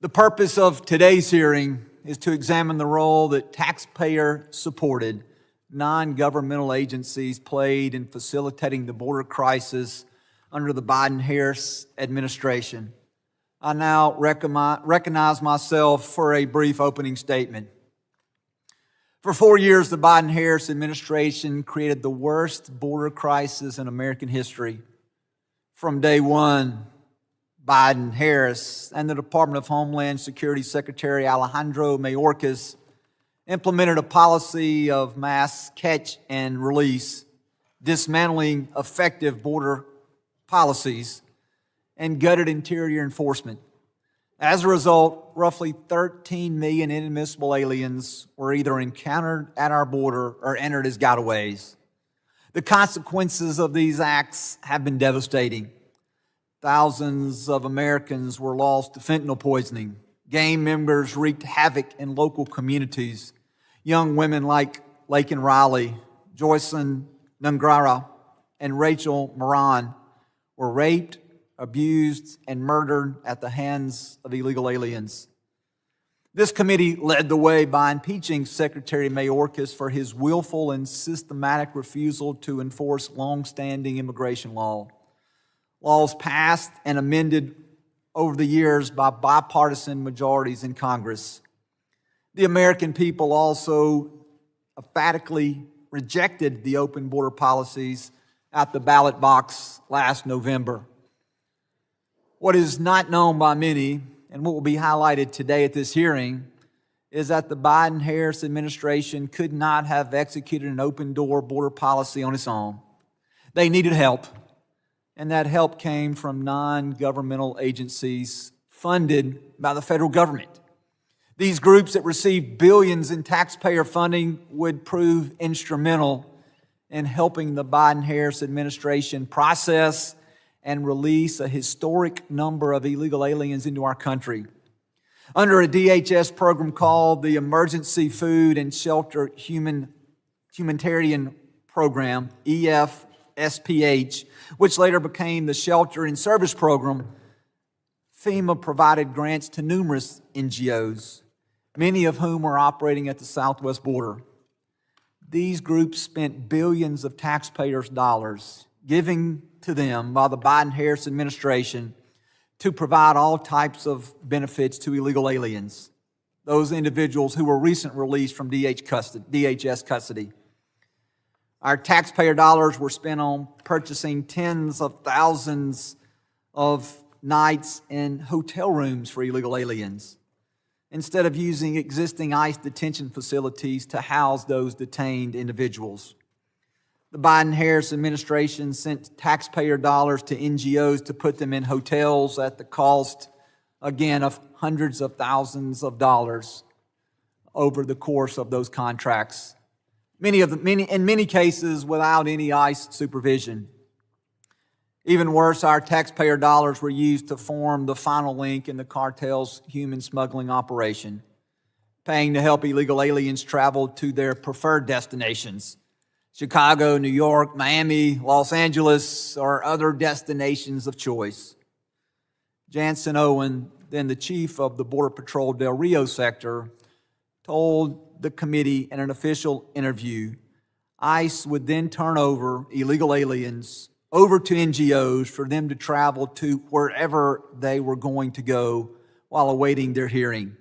The purpose of today's hearing is to examine the role that taxpayer-supported non-governmental agencies played in facilitating the border crisis under the Biden-Harris administration. I now recognize myself for a brief opening statement. For 4 years, the Biden-Harris administration created the worst border crisis in American history. From day one, Biden, Harris, and the Department of Homeland Security Secretary Alejandro Mayorkas implemented a policy of mass catch and release, dismantling effective border policies, and gutted interior enforcement. As a result, roughly 13 million inadmissible aliens were either encountered at our border or entered as gotaways. The consequences of these acts have been devastating. Thousands of Americans were lost to fentanyl poisoning. Gang members wreaked havoc in local communities. Young women like Laken Riley, Joycelyn Nungara, and Rachel Moran were raped, abused, and murdered at the hands of illegal aliens. This committee led the way by impeaching Secretary Mayorkas for his willful and systematic refusal to enforce long-standing immigration law. Laws passed and amended over the years by bipartisan majorities in Congress. The American people also emphatically rejected the open border policies at the ballot box last November. What is not known by many, and what will be highlighted today at this hearing, is that the Biden-Harris administration could not have executed an open door border policy on its own. They needed help. And that help came from non-governmental agencies funded by the federal government. These groups that received billions in taxpayer funding would prove instrumental in helping the Biden-Harris administration process and release a historic number of illegal aliens into our country. Under a DHS program called the Emergency Food and Shelter Humanitarian Program, EFSPH, which later became the Shelter in Service Program, FEMA provided grants to numerous NGOs, many of whom are operating at the southwest border. These groups spent billions of taxpayers' dollars giving to them by the Biden-Harris administration to provide all types of benefits to illegal aliens, those individuals who were recently released from DHS custody. Our taxpayer dollars were spent on purchasing tens of thousands of nights in hotel rooms for illegal aliens, instead of using existing ICE detention facilities to house those detained individuals. The Biden-Harris administration sent taxpayer dollars to NGOs to put them in hotels at the cost, again, of hundreds of thousands of dollars over the course of those contracts. In many cases without any ICE supervision. Even worse, our taxpayer dollars were used to form the final link in the cartel's human smuggling operation, paying to help illegal aliens travel to their preferred destinations, Chicago, New York, Miami, Los Angeles, or other destinations of choice. Jansen Owen, then the chief of the Border Patrol Del Rio sector, told the committee in an official interview, ICE would then turn over illegal aliens over to NGOs for them to travel to wherever they were going to go while awaiting their hearing.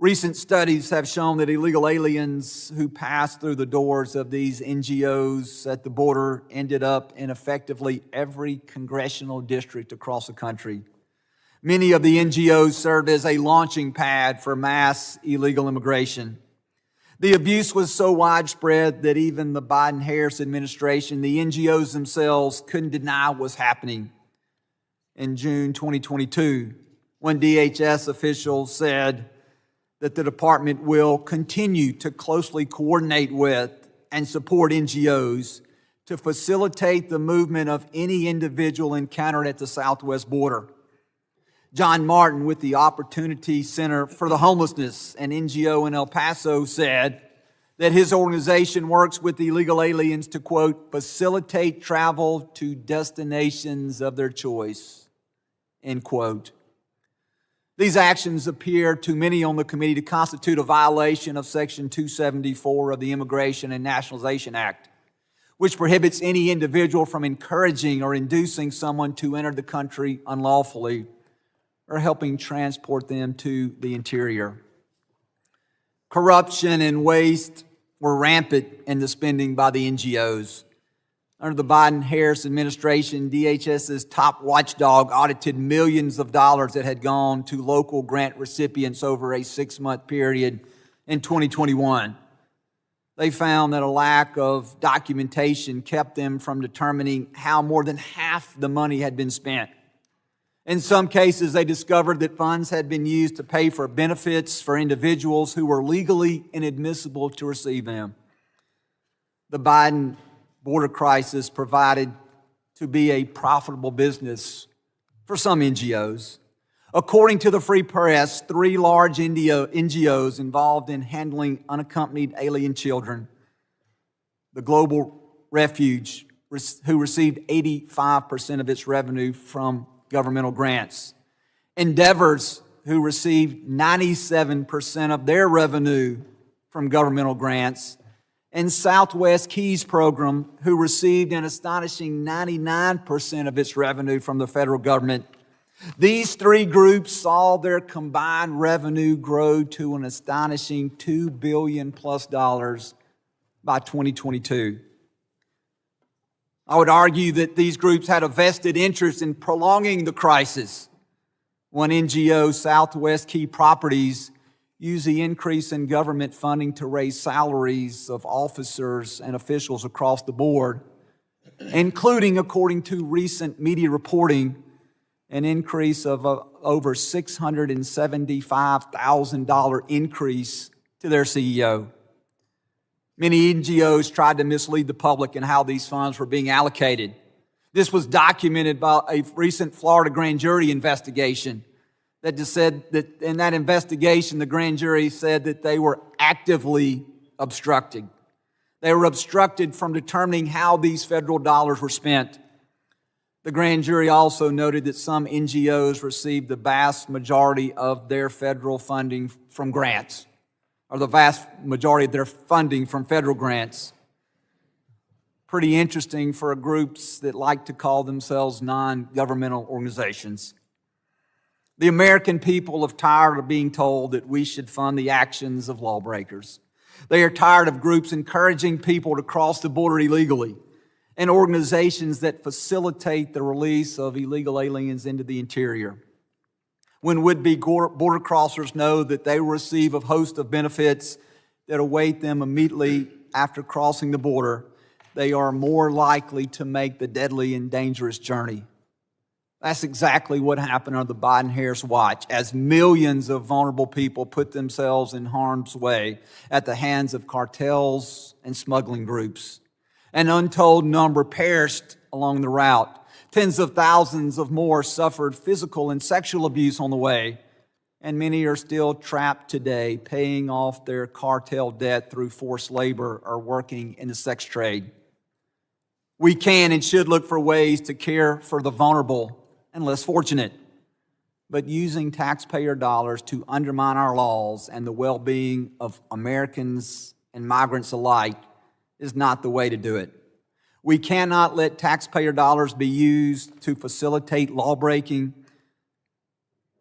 Recent studies have shown that illegal aliens who passed through the doors of these NGOs at the border ended up in effectively every congressional district across the country. Many of the NGOs served as a launching pad for mass illegal immigration. The abuse was so widespread that even the Biden-Harris administration, the NGOs themselves, couldn't deny what was happening. In June 2022, when DHS officials said that the department will continue to closely coordinate with and support NGOs to facilitate the movement of any individual encountered at the southwest border. John Martin with the Opportunity Center for the Homelessness, an NGO in El Paso, said that his organization works with illegal aliens to, quote, facilitate travel to destinations of their choice, end quote. These actions appear to many on the committee to constitute a violation of Section 274 of the Immigration and Nationalization Act, which prohibits any individual from encouraging or inducing someone to enter the country unlawfully or helping transport them to the interior. Corruption and waste were rampant in the spending by the NGOs. Under the Biden-Harris administration, DHS's top watchdog audited millions of dollars that had gone to local grant recipients over a 6-month period in 2021. They found that a lack of documentation kept them from determining how more than half the money had been spent. In some cases, they discovered that funds had been used to pay for benefits for individuals who were legally inadmissible to receive them. The Biden border crisis provided to be a profitable business for some NGOs. According to the Free Press, 3 large NGOs involved in handling unaccompanied alien children, the Global Refuge, who received 85% of its revenue from governmental grants, Endeavors, who received 97% of their revenue from governmental grants, and Southwest Keys Program, who received an astonishing 99% of its revenue from the federal government. These 3 groups saw their combined revenue grow to an astonishing $2 billion plus by 2022. I would argue that these groups had a vested interest in prolonging the crisis. One NGO, Southwest Key Properties, used the increase in government funding to raise salaries of officers and officials across the board, including, according to recent media reporting, an increase of over $675,000 increase to their CEO. Many NGOs tried to mislead the public in how these funds were being allocated. This was documented by a recent Florida grand jury investigation that just said that in that investigation, the grand jury said that they were actively obstructing. They were obstructed from determining how these federal dollars were spent. The grand jury also noted that some NGOs received the vast majority of their federal funding from grants, or the vast majority of their funding from federal grants. Pretty interesting for groups that like to call themselves non-governmental organizations. The American people are tired of being told that we should fund the actions of lawbreakers. They are tired of groups encouraging people to cross the border illegally and organizations that facilitate the release of illegal aliens into the interior. When would-be border crossers know that they will receive a host of benefits that await them immediately after crossing the border, they are more likely to make the deadly and dangerous journey. That's exactly what happened under the Biden-Harris watch, as millions of vulnerable people put themselves in harm's way at the hands of cartels and smuggling groups. An untold number perished along the route. Tens of thousands of more suffered physical and sexual abuse on the way, and many are still trapped today, paying off their cartel debt through forced labor or working in the sex trade. We can and should look for ways to care for the vulnerable and less fortunate, but using taxpayer dollars to undermine our laws and the well-being of Americans and migrants alike is not the way to do it. We cannot let taxpayer dollars be used to facilitate lawbreaking,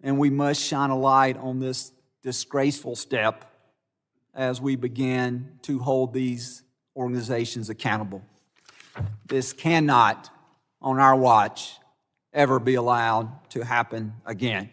and we must shine a light on this disgraceful step as we begin to hold these organizations accountable. This cannot, on our watch, ever be allowed to happen again.